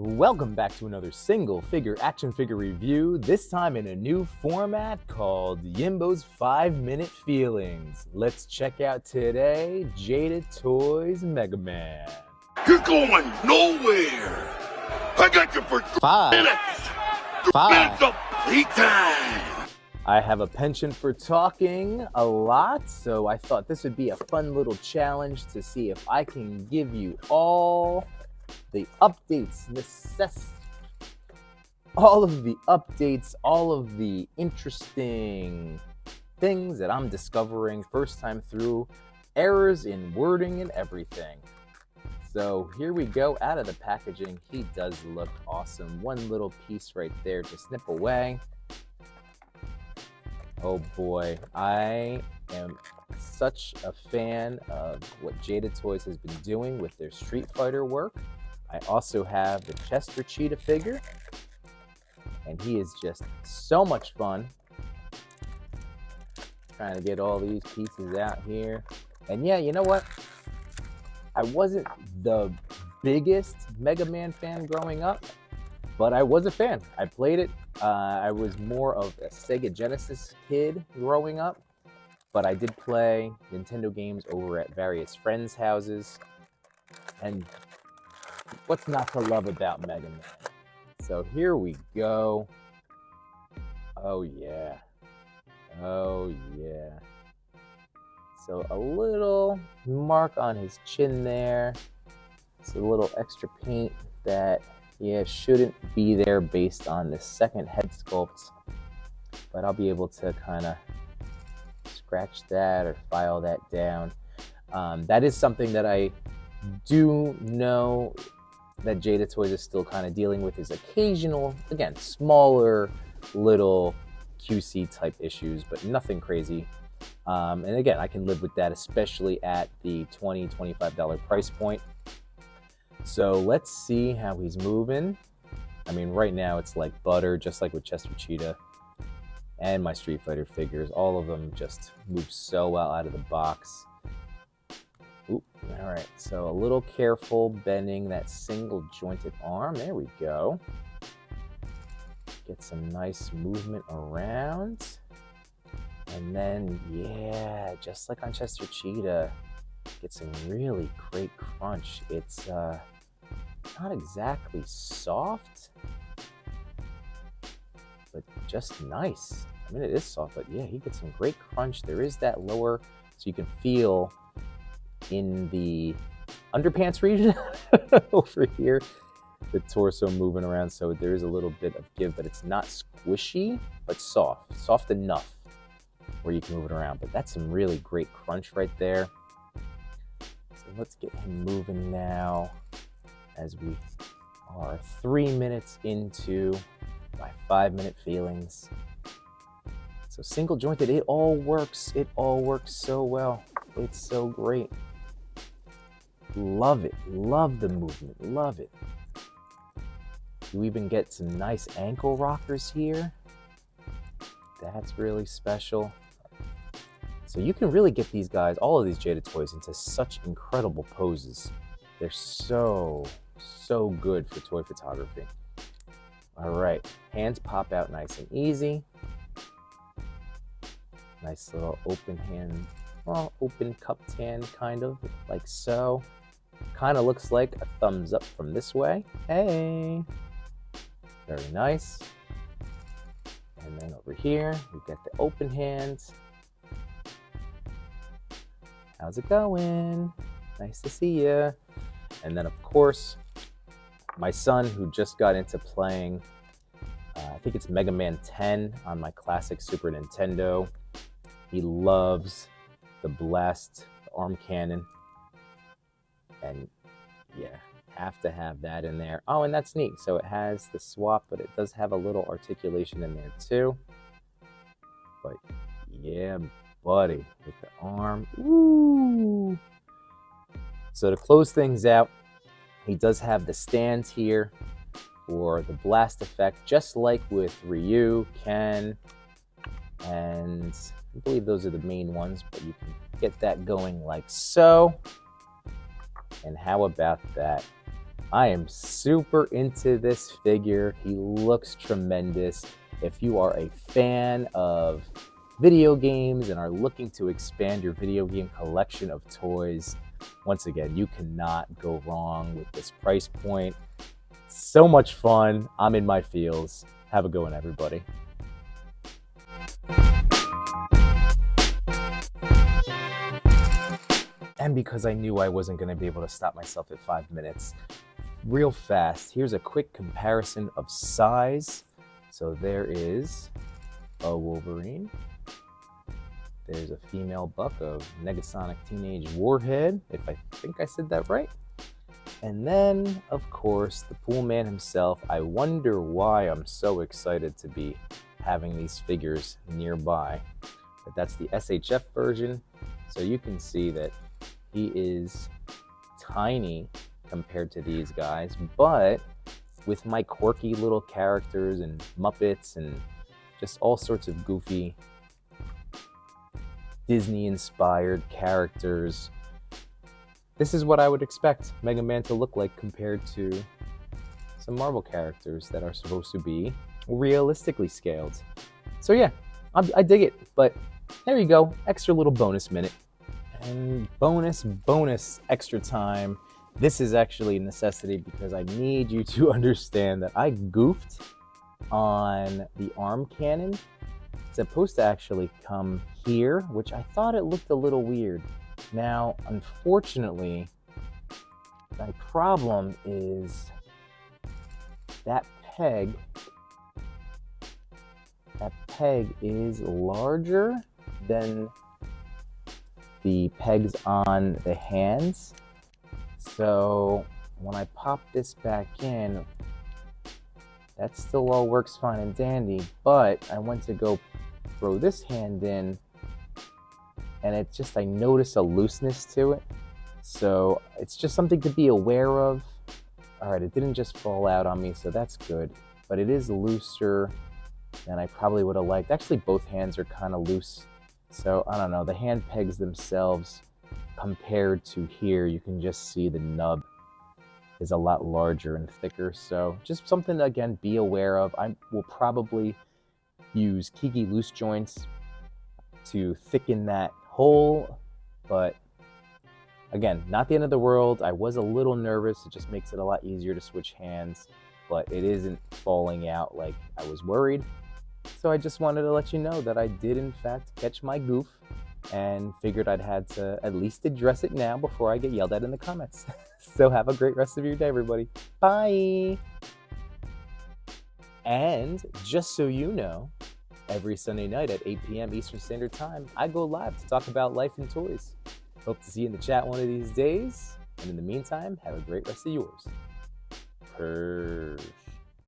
Welcome back to another single figure action figure review, this time in a new format called Yimbo's 5-Minute Feelings. Let's check out today, Jada Toys Mega Man. You're going nowhere. I got you for 5 minutes. 5 Minutes of playtime. I have a penchant for talking a lot, so I thought this would be a fun little challenge to see if I can give you all the updates, all of the interesting things that I'm discovering first time through, errors in wording and everything. So here we go, out of the packaging. He does look awesome. One little piece right there to snip away. Oh boy, I am such a fan of what Jada Toys has been doing with their Street Fighter work. I also have the Chester Cheetah figure, and he is just so much fun. Trying to get all these pieces out here. And yeah, you know what? I wasn't the biggest Mega Man fan growing up, but I was a fan. I played it. I was more of a Sega Genesis kid growing up, but I did play Nintendo games over at various friends' houses. And what's not to love about Mega Man? So here we go. Oh yeah. Oh yeah. So a little mark on his chin there. It's a little extra paint that, yeah, shouldn't be there based on the second head sculpt. But I'll be able to kind of scratch that or file that down. That is something that I do know that Jada Toys is still kind of dealing with, is occasional, again, smaller little QC type issues, but nothing crazy. And again, I can live with that, especially at the $20, $25 price point. So let's see how he's moving. I mean, right now it's like butter, just like with Chester Cheetah and my Street Fighter figures. All of them just move so well out of the box. Oop, all right, so a little careful bending that single jointed arm. There we go. Get some nice movement around. And then, yeah, just like on Chester Cheetah, get some really great crunch. It's not exactly soft, but just nice. I mean, it is soft, but yeah, he gets some great crunch. There is that lower, so you can feel in the underpants region over here, the torso moving around, so there is a little bit of give, but it's not squishy, but soft enough where you can move it around. But that's some really great crunch right there. So let's get him moving now, as we are 3 minutes into my 5-minute feelings. So single jointed, it all works so well. It's so great. Love it, love the movement, love it. You even get some nice ankle rockers here. That's really special. So you can really get these guys, all of these Jada Toys, into such incredible poses. They're so good for toy photography. All right, hands pop out nice and easy. Nice little open hand, well, open cupped hand, kind of, like so. Kind of looks like a thumbs up from this way. Hey, very nice. And then over here, we got the open hands. How's it going? Nice to see you. And then, of course, my son, who just got into playing, I think it's Mega Man 10 on my classic Super Nintendo. He loves the blast, the arm cannon. And yeah, have to have that in there. Oh, and that's neat. So it has the swap, but it does have a little articulation in there too. But yeah, buddy, with the arm. Ooh. So to close things out, he does have the stand here for the blast effect, just like with Ryu, Ken, and I believe those are the main ones, but you can get that going like so. And how about that I am super into this figure. He looks tremendous. If you are a fan of video games and are looking to expand your video game collection of toys, once again, you cannot go wrong with this price point. So much fun. I'm in my feels. Have a good one, everybody. And because I knew I wasn't going to be able to stop myself at 5 minutes, real fast, here's a quick comparison of size. So there is a Wolverine. There's a female buck of Negasonic Teenage Warhead, if I think I said that right. And then, of course, the Pool Man himself. I wonder why I'm so excited to be having these figures nearby. But that's the SHF version. So you can see that he is tiny compared to these guys, but with my quirky little characters and Muppets and just all sorts of goofy Disney-inspired characters, this is what I would expect Mega Man to look like compared to some Marvel characters that are supposed to be realistically scaled. So yeah, I dig it, but there you go, extra little bonus minute. And bonus extra time. This is actually a necessity because I need you to understand that I goofed on the arm cannon. It's supposed to actually come here, which I thought it looked a little weird. Now, unfortunately, my problem is that peg is larger than the pegs on the hands. So when I pop this back in, that still all works fine and dandy, but I went to go throw this hand in and it just, I noticed a looseness to it. So it's just something to be aware of. All right, it didn't just fall out on me, so that's good, but it is looser than I probably would have liked. Actually, both hands are kind of loose. So I don't know, the hand pegs themselves compared to here, you can just see the nub is a lot larger and thicker. So just something to, again, be aware of. I will probably use Kiki loose joints to thicken that hole, but again, not the end of the world. I was a little nervous. It just makes it a lot easier to switch hands, but it isn't falling out like I was worried. So I just wanted to let you know that I did in fact catch my goof and figured I'd had to at least address it now before I get yelled at in the comments. So have a great rest of your day, everybody. Bye! And just so you know, every Sunday night at 8 p.m. Eastern Standard Time, I go live to talk about life and toys. Hope to see you in the chat one of these days. And in the meantime, have a great rest of yours. Purge.